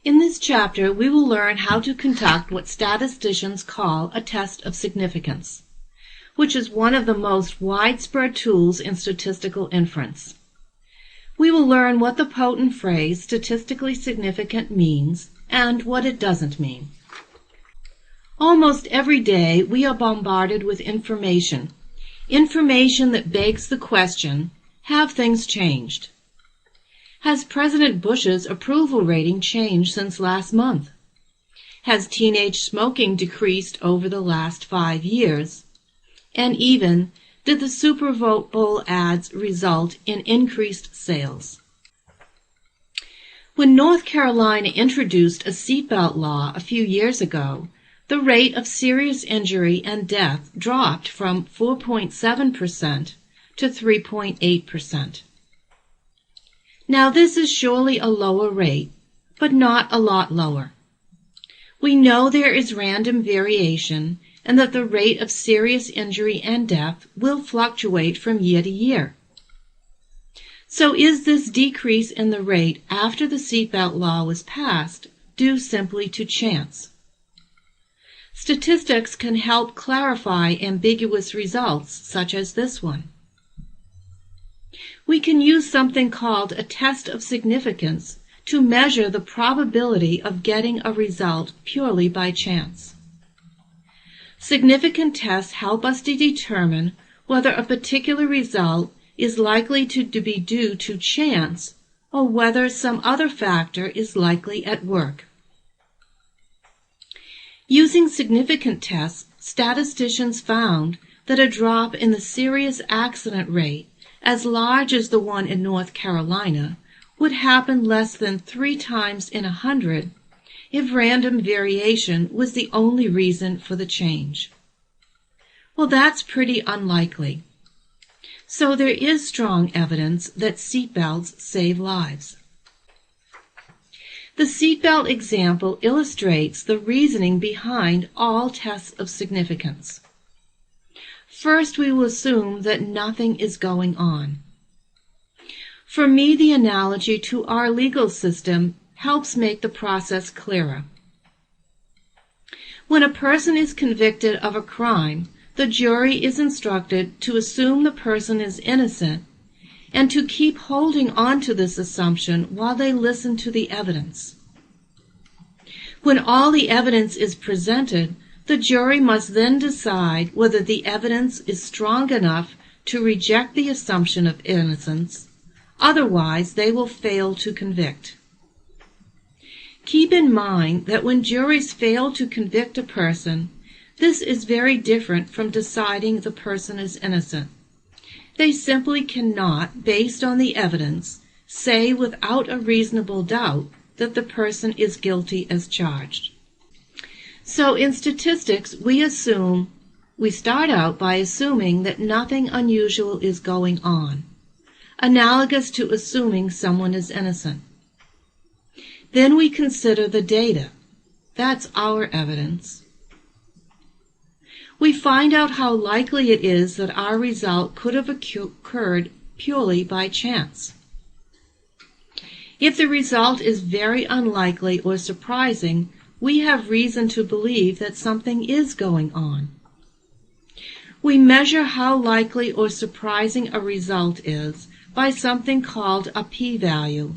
In this chapter, we will learn how to conduct what statisticians call a test of significance, which is one of the most widespread tools in statistical inference. We will learn what the potent phrase statistically significant means and what it doesn't mean. Almost every day, we are bombarded with information that begs the question, have things changed? Has President Bush's approval rating changed since last month? Has teenage smoking decreased over the last 5 years? And even, did the Super Bowl ads result in increased sales? When North Carolina introduced a seatbelt law a few years ago, the rate of serious injury and death dropped from 4.7% to 3.8%. Now this is surely a lower rate, but not a lot lower. We know there is random variation and that the rate of serious injury and death will fluctuate from year to year. So is this decrease in the rate after the seatbelt law was passed due simply to chance? Statistics can help clarify ambiguous results such as this one. We can use something called a test of significance to measure the probability of getting a result purely by chance. Significant tests help us to determine whether a particular result is likely to be due to chance or whether some other factor is likely at work. Using significant tests, statisticians found that a drop in the serious accident rate as large as the one in North Carolina would happen less than 3 times in 100 if random variation was the only reason for the change. Well, that's pretty unlikely. So there is strong evidence that seatbelts save lives. The seatbelt example illustrates the reasoning behind all tests of significance. First, we will assume that nothing is going on. For me, the analogy to our legal system helps make the process clearer. When a person is convicted of a crime, the jury is instructed to assume the person is innocent and to keep holding on to this assumption while they listen to the evidence. When all the evidence is presented, the jury must then decide whether the evidence is strong enough to reject the assumption of innocence. Otherwise, they will fail to convict. Keep in mind that when juries fail to convict a person, this is very different from deciding the person is innocent. They simply cannot, based on the evidence, say without a reasonable doubt that the person is guilty as charged. So in statistics, we start out by assuming that nothing unusual is going on, analogous to assuming someone is innocent. Then we consider the data. That's our evidence. We find out how likely it is that our result could have occurred purely by chance. If the result is very unlikely or surprising, we have reason to believe that something is going on. We measure how likely or surprising a result is by something called a p-value,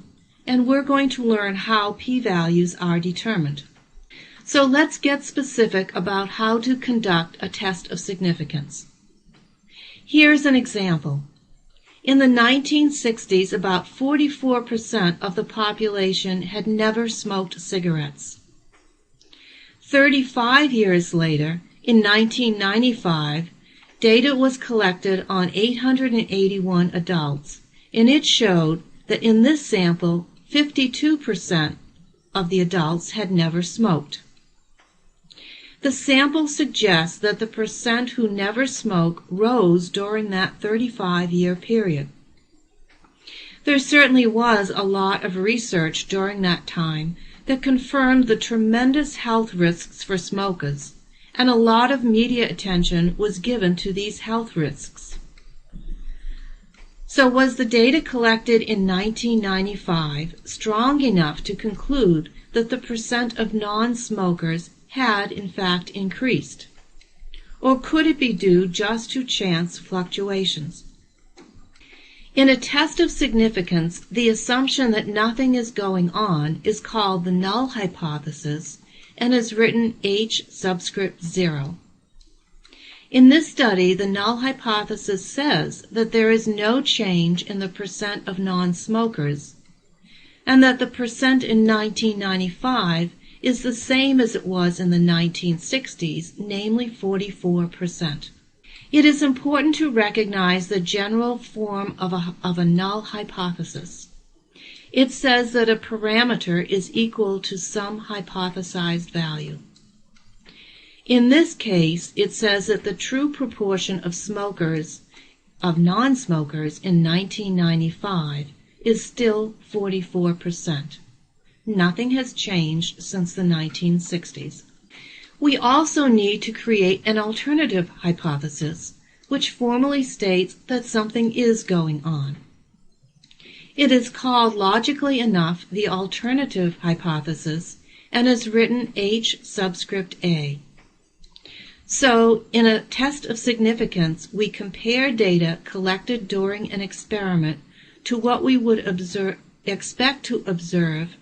and we're going to learn how p-values are determined. So let's get specific about how to conduct a test of significance. Here's an example. In the 1960s, about 44% of the population had never smoked cigarettes. 35 years later, in 1995, data was collected on 881 adults, and it showed that in this sample, 52% of the adults had never smoked. The sample suggests that the percent who never smoke rose during that 35-year period. There certainly was a lot of research during that time that confirmed the tremendous health risks for smokers, and a lot of media attention was given to these health risks. So was the data collected in 1995 strong enough to conclude that the percent of non-smokers had in fact increased? Or could it be due just to chance fluctuations? In a test of significance, the assumption that nothing is going on is called the null hypothesis and is written H subscript 0. In this study, the null hypothesis says that there is no change in the percent of non-smokers, and that the percent in 1995 is the same as it was in the 1960s, namely 44%. It is important to recognize the general form of a null hypothesis. It says that a parameter is equal to some hypothesized value. In this case, it says that the true proportion of non-smokers in 1995 is still 44%. Nothing has changed since the 1960s. We also need to create an alternative hypothesis, which formally states that something is going on. It is called, logically enough, the alternative hypothesis, and is written H subscript A. So, in a test of significance, we compare data collected during an experiment to what we would expect to observe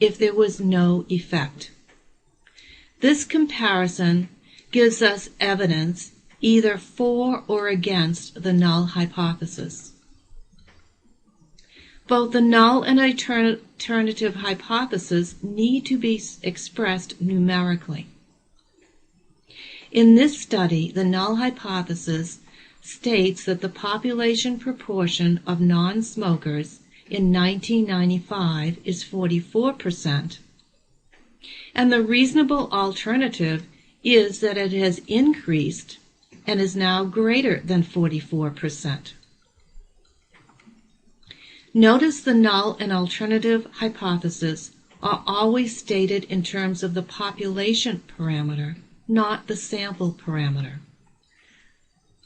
if there was no effect. This comparison gives us evidence either for or against the null hypothesis. Both the null and alternative hypothesis need to be expressed numerically. In this study, the null hypothesis states that the population proportion of non-smokers in 1995 is 44%, and the reasonable alternative is that it has increased and is now greater than 44%. Notice the null and alternative hypothesis are always stated in terms of the population parameter, not the sample parameter.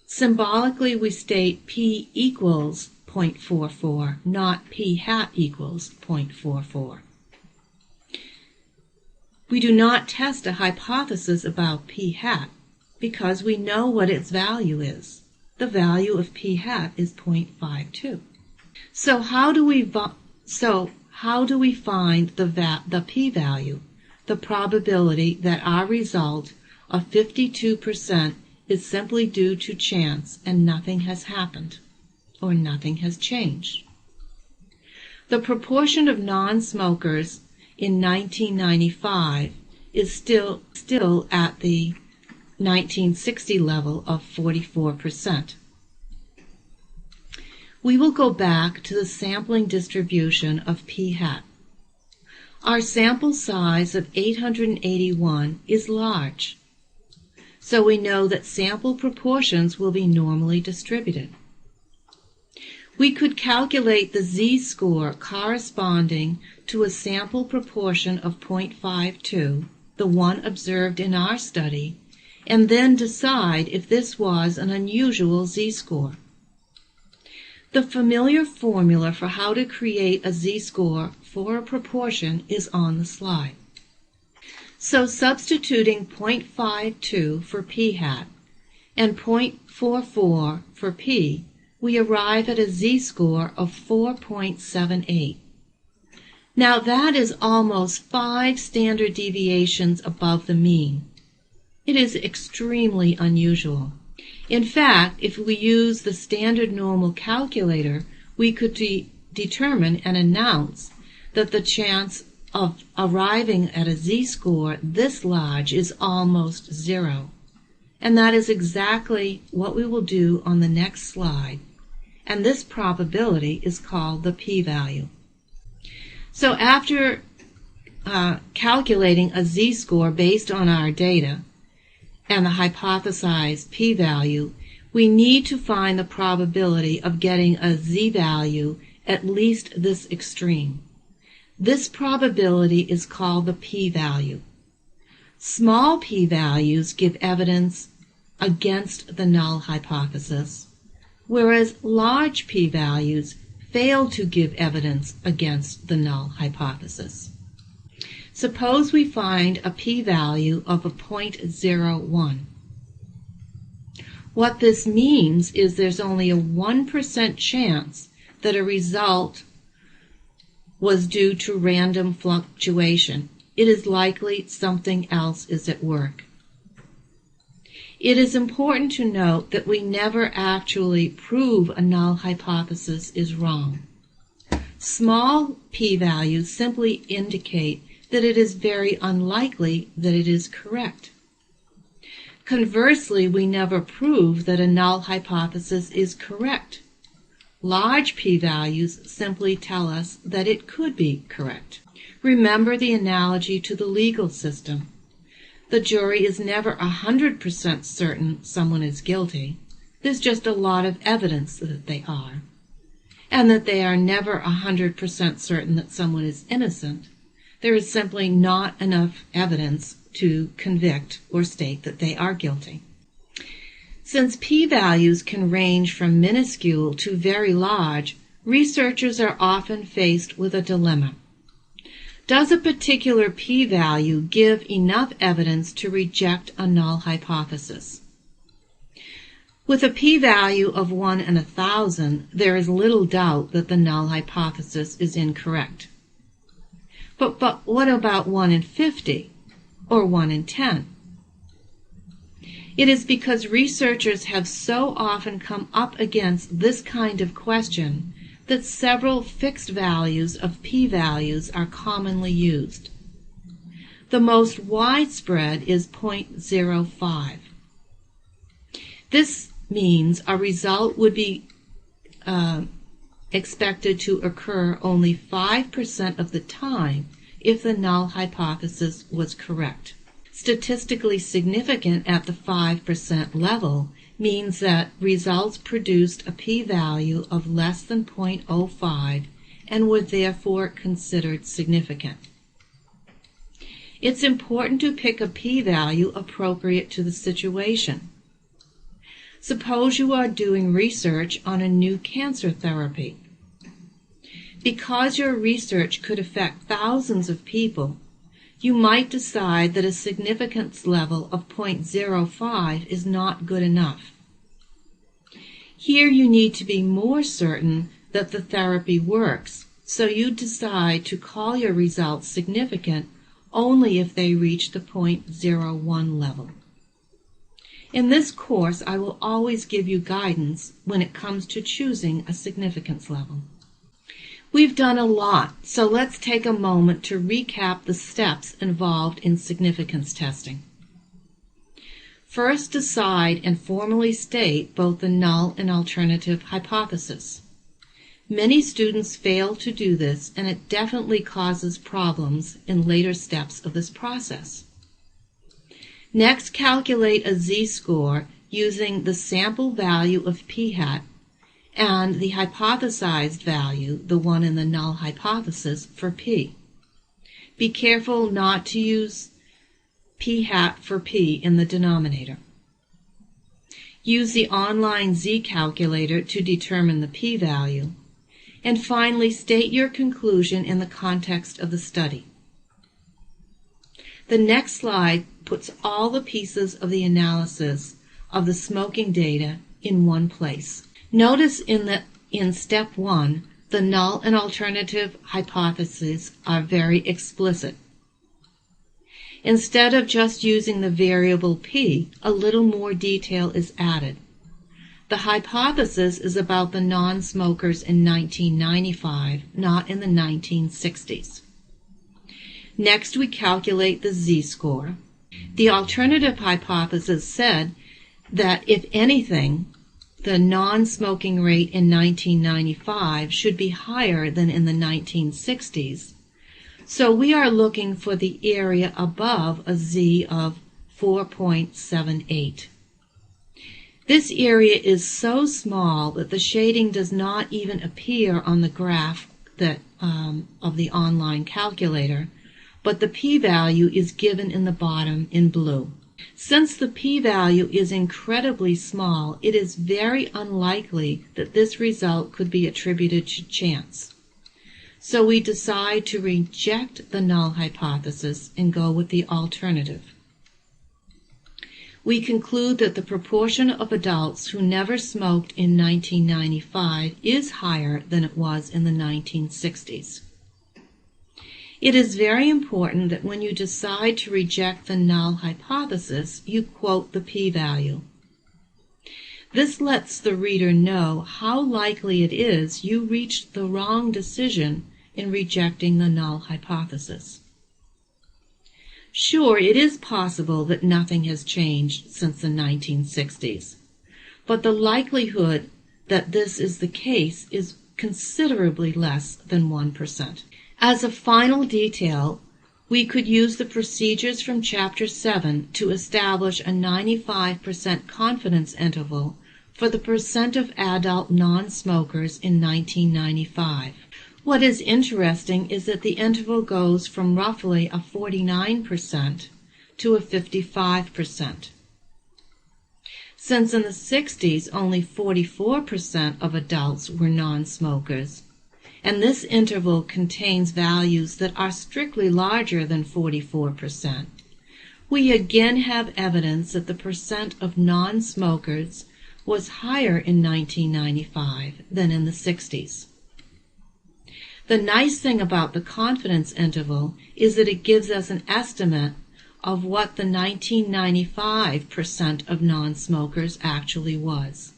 Symbolically, we state P equals 0.44, not P hat equals 0.44. We do not test a hypothesis about P hat because we know what its value is. The value of P hat is 0.52. So how do we find the p-value, the probability that our result of 52% is simply due to chance and nothing has happened or nothing has changed? The proportion of non-smokers in 1995 is still at the 1960 level of 44%. We will go back to the sampling distribution of p hat. Our sample size of 881 is large, so we know that sample proportions will be normally distributed. We could calculate the z-score corresponding to a sample proportion of 0.52, the one observed in our study, and then decide if this was an unusual z-score. The familiar formula for how to create a z-score for a proportion is on the slide. So substituting 0.52 for p hat and 0.44 for p, we arrive at a z-score of 4.78. Now that is almost 5 standard deviations above the mean. It is extremely unusual. In fact, if we use the standard normal calculator, we could determine and announce that the chance of arriving at a z-score this large is almost 0. And that is exactly what we will do on the next slide. And this probability is called the p-value. So after calculating a z-score based on our data and the hypothesized p-value, we need to find the probability of getting a z-value at least this extreme. This probability is called the p-value. Small p-values give evidence against the null hypothesis, whereas large p-values fail to give evidence against the null hypothesis. Suppose we find a p-value of a 0.01. What this means is there's only a 1% chance that a result was due to random fluctuation. It is likely something else is at work. It is important to note that we never actually prove a null hypothesis is wrong. Small p-values simply indicate that it is very unlikely that it is correct. Conversely, we never prove that a null hypothesis is correct. Large p-values simply tell us that it could be correct. Remember the analogy to the legal system. The jury is never 100% certain someone is guilty. There's just a lot of evidence that they are. And that they are never 100% certain that someone is innocent. There is simply not enough evidence to convict or state that they are guilty. Since p-values can range from minuscule to very large, researchers are often faced with a dilemma. Does a particular p-value give enough evidence to reject a null hypothesis? With a p-value of 1 in 1,000, there is little doubt that the null hypothesis is incorrect. But what about 1 in 50 or 1 in 10? It is because researchers have so often come up against this kind of question that several fixed values of p-values are commonly used. The most widespread is 0.05. This means a result would be expected to occur only 5% of the time if the null hypothesis was correct. Statistically significant at the 5% level means that results produced a p-value of less than 0.05 and were therefore considered significant. It's important to pick a p-value appropriate to the situation. Suppose you are doing research on a new cancer therapy. Because your research could affect thousands of people, you might decide that a significance level of 0.05 is not good enough. Here you need to be more certain that the therapy works, so you decide to call your results significant only if they reach the 0.01 level. In this course, I will always give you guidance when it comes to choosing a significance level. We've done a lot, so let's take a moment to recap the steps involved in significance testing. First, decide and formally state both the null and alternative hypothesis. Many students fail to do this, and it definitely causes problems in later steps of this process. Next, calculate a z-score using the sample value of p-hat and the hypothesized value, the one in the null hypothesis, for p. Be careful not to use p-hat for p in the denominator. Use the online z-calculator to determine the p-value. And finally, state your conclusion in the context of the study. The next slide puts all the pieces of the analysis of the smoking data in one place. Notice in step 1, the null and alternative hypotheses are very explicit. Instead of just using the variable p, a little more detail is added. The hypothesis is about the non-smokers in 1995, not in the 1960s. Next, we calculate the z-score. The alternative hypothesis said that, if anything, the non-smoking rate in 1995 should be higher than in the 1960s. So we are looking for the area above a z of 4.78. This area is so small that the shading does not even appear on the graph of the online calculator, but the p-value is given in the bottom in blue. Since the p-value is incredibly small, it is very unlikely that this result could be attributed to chance. So we decide to reject the null hypothesis and go with the alternative. We conclude that the proportion of adults who never smoked in 1995 is higher than it was in the 1960s. It is very important that when you decide to reject the null hypothesis, you quote the p-value. This lets the reader know how likely it is you reached the wrong decision in rejecting the null hypothesis. Sure, it is possible that nothing has changed since the 1960s, but the likelihood that this is the case is considerably less than 1%. As a final detail, we could use the procedures from Chapter 7 to establish a 95% confidence interval for the percent of adult non-smokers in 1995. What is interesting is that the interval goes from roughly a 49% to a 55%. Since in the 60s only 44% of adults were non-smokers, and this interval contains values that are strictly larger than 44%, we again have evidence that the percent of non-smokers was higher in 1995 than in the 60s. The nice thing about the confidence interval is that it gives us an estimate of what the 1995% of non-smokers actually was.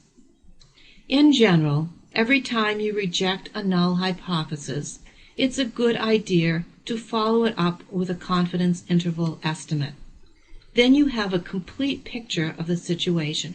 In general, every time you reject a null hypothesis, it's a good idea to follow it up with a confidence interval estimate. Then you have a complete picture of the situation.